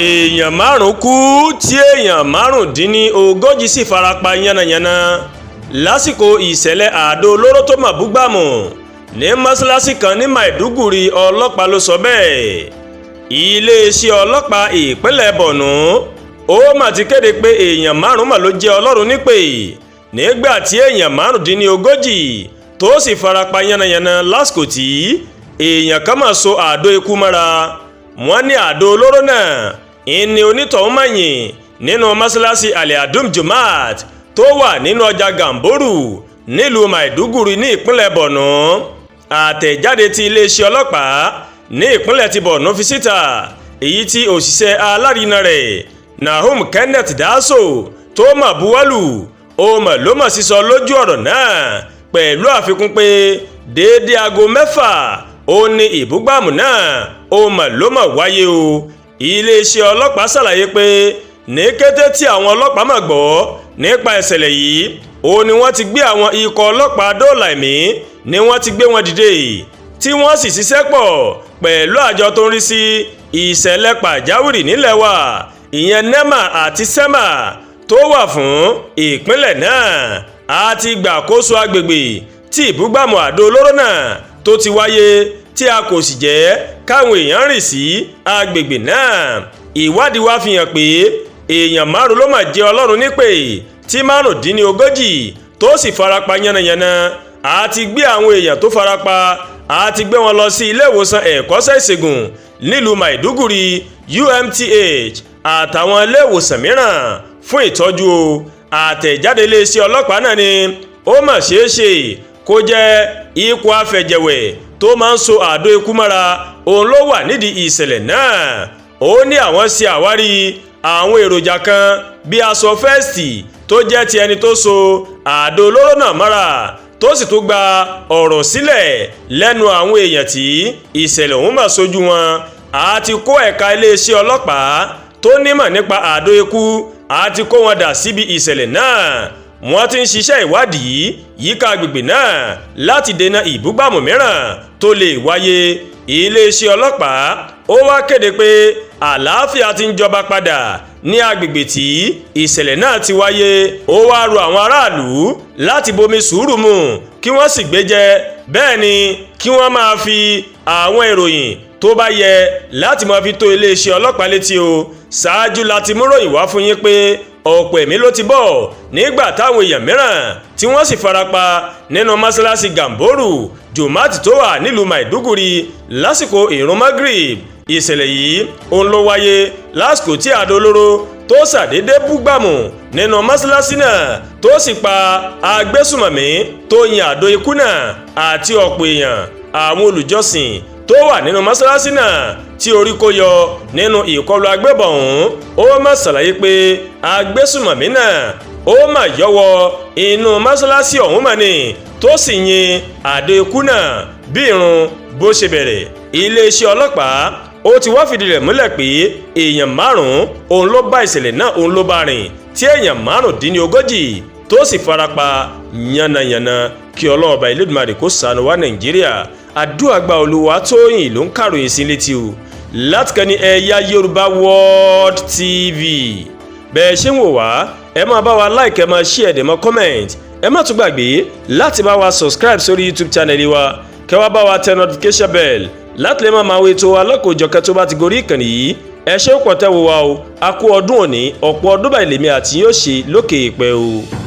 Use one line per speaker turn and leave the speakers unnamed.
èèyàn márùn-ún kú tí èèyàn márùndínlógójì sì farapa yánnayànna lásìkò ìṣẹ̀lẹ̀ àdó olóró tó mà búgbàmù ní mọ́ṣáláṣí kan ní Maiduguri. ọlọ́pàá ló sọ bẹ́ẹ̀. iléeṣẹ́ ọlọ́pàá ìpínlẹ̀ Borno ó mà ti kéde pé èèyàn márùn-ún mà ló jẹ́ Ọlọ́run nípè nígbà tí èèyàn márùndínlógójì tó sì farapa yánnayànna lásìkò tí èèyàn kan mà so àdó ikú mọ́ra. wọ́n ní àdó olóró náà ìní onítọ̀hún mà yìn nínú mọ́ṣáláṣí Al-Adum Jumaat tó wà nínú ọjà Gamboru nílùú Maiduguri ní ìpínlẹ̀ Borno. àtẹ̀jáde tí iléeṣẹ́ ọlọ́pàá ní ìpínlẹ̀ ti Borno fi síta, èyí tí òṣìṣẹ́ alárinà rẹ̀ Nahum Kenneth Daso tó mà buwọ́lù ó mà ló mà sísọ lójú ọ̀rọ̀ náà, pẹ̀lú àfikún pé déédéé aago 6 ó ní ìbúgbàmù náà ó mà ló mà wáyé o. iléeṣẹ́ ọlọ́pàá ṣàlàyé pé ní kété tí àwọn ọlọ́pàá mà gbọ́ nípa ìṣẹ̀lẹ̀ yìí ó ní wọ́n ti gbé àwọn ikọ̀ ọlọ́pàá dóòlà ẹ̀mí ni wọ́n ti gbé wọn dìde tí wọ́n sì ṣiṣẹ́ pọ̀ pẹ̀lú àjọ tó ń rí sí ìṣẹ̀lẹ̀ pàjáwìrì nílẹ̀ wa, ìyẹn NEMA àti SEMA tó wà fún ìpínlẹ̀ náà. a ti gbàkóso agbègbè tí ìbúgbàmù àdó olóró náà tó ti wáyé tí a kò sì jẹ́ káwọn èèyàn rìn sí agbègbè náà. ìwádìí wa fi hàn pé èèyàn márùn ló mà jẹ́ Ọlọ́run nípè tí márùndínlógójì tó sì farapa yánnayànna. a ti gbé àwọn èèyàn tó farapa a ti gbé wọn lọ sí ilé ìwòsàn ẹ̀kọ́ṣẹ́ ìṣègùn nílùú Maiduguri UMTH àtàwọn ilé ìwòsàn mìíràn fún ìtọ́jú o. àtẹ̀jáde iléeṣẹ́ ọlọ́pàá náà ni ó mà ṣeé ṣe kó jẹ́ ikọ̀ afẹ̀jẹ̀wẹ̀ tó máa ń so àdó ikú mọ́ra òun ló wà nídìí ìṣẹ̀lẹ̀ náà. ó ní àwọn ṣe àwárí àwọn èròjà kan bí aṣọ fẹ́ẹ̀sì tó jẹ́ ti ẹni tó so àdó olóró náà mọ́ra tó sì tún gba ọ̀rọ̀ sílẹ̀ lẹ́nu àwọn èèyàn tí ìṣẹ̀lẹ̀ ọ̀hún mà sójú wọn. a ti kó ẹ̀ka iléeṣẹ́ ọlọ́pàá tó nímọ̀ nípa àdó ikú a ti kó wọn dà síbi ìṣẹ̀lẹ̀ náà. wọ́n ti ń ṣiṣẹ́ ìwádìí yíká agbègbè náà láti dènà ìbúgbàmù mìíràn tó lè wáyé. iléeṣẹ́ ọlọ́pàá ó wá kéde pé àlàáfíà ti ń jọba padà ní agbègbè tí ìṣẹ̀lẹ̀ náà ti wáyé. ó wá rọ àwọn aráàlú láti bomi sùúrù mu kí wọ́n sì gbéjẹ́, bẹ́ẹ̀ ni kí wọ́n máa fi àwọn ìròyìn tó bá yẹ láti máa fi tó iléeṣẹ́ ọlọ́pàá létí o. ṣáájú láti mú ròyìn wá fún yín pé ọ̀pọ̀ ẹ̀mí ló ti bọ́ nígbà táwọn èèyàn mìíràn tí wọ́n sì farapa nínú mọ́ṣáláṣí Gamboru Jumaat tó wà nílùú Maiduguri lásìkò ìrun Maghrib. ìṣẹ̀lẹ̀ yìí òun ló wáyé lásìkò tí àdó olóró tó ṣàdédé búgbàmù nínú mọ́ṣáláṣí náà tó sì pa agbésùmọ̀mí tó yin àdó ikú náà àti ọ̀pọ̀ èèyàn àwọn olùjọ́sìn tó wà nínú mọ́ṣáláṣí náà tí orí kó yọ nínú ìkọlù agbébọn ọ̀hún. ó mà ṣàlàyé pé agbésùmọ̀mí náà ó mà yọwọ́ inú mọ́ṣáláṣí ọ̀hún mà ní tó sì yin àdó ikú náà bí ìrun bó ṣe bẹ̀rẹ̀. iléeṣẹ́ ọlọ́pàá ó ti wá fìdí rẹ̀ múlẹ̀ pé èèyàn márùn-ún òun ló bá ìṣẹ̀lẹ̀ náà òun ló bá rìn tí èèyàn márùndínlógójì tó sì farapa yánnayànna. kí Ọlọ́run Ọba Elédùmarè kó ṣàánú wa Nàìjíríà. àdúrà gba Olúwatóyìn ló ń kàròyìn sí létí o láti kàn ní Ẹ̀yà Yorùbá World TV. bẹ́ẹ̀ ṣe ń wò wá ẹ máa bá wa like, ẹ máa share, ẹ máa comment, ẹ má tún gbàgbé láti bá wa subscribe sórí YouTube channel wa, kẹ́ wá bá wa tẹ notification bell láti lè máa wo ètò alákòójọkẹ́ tó bá ti gorí ìkànnì yìí. ẹ ṣé pọ̀ tẹ́ wò wá o, a kú ọdún òní, ọ̀pọ̀ ọdún báyìí lèmi àti yóò ṣe lókè èèpẹ̀ o.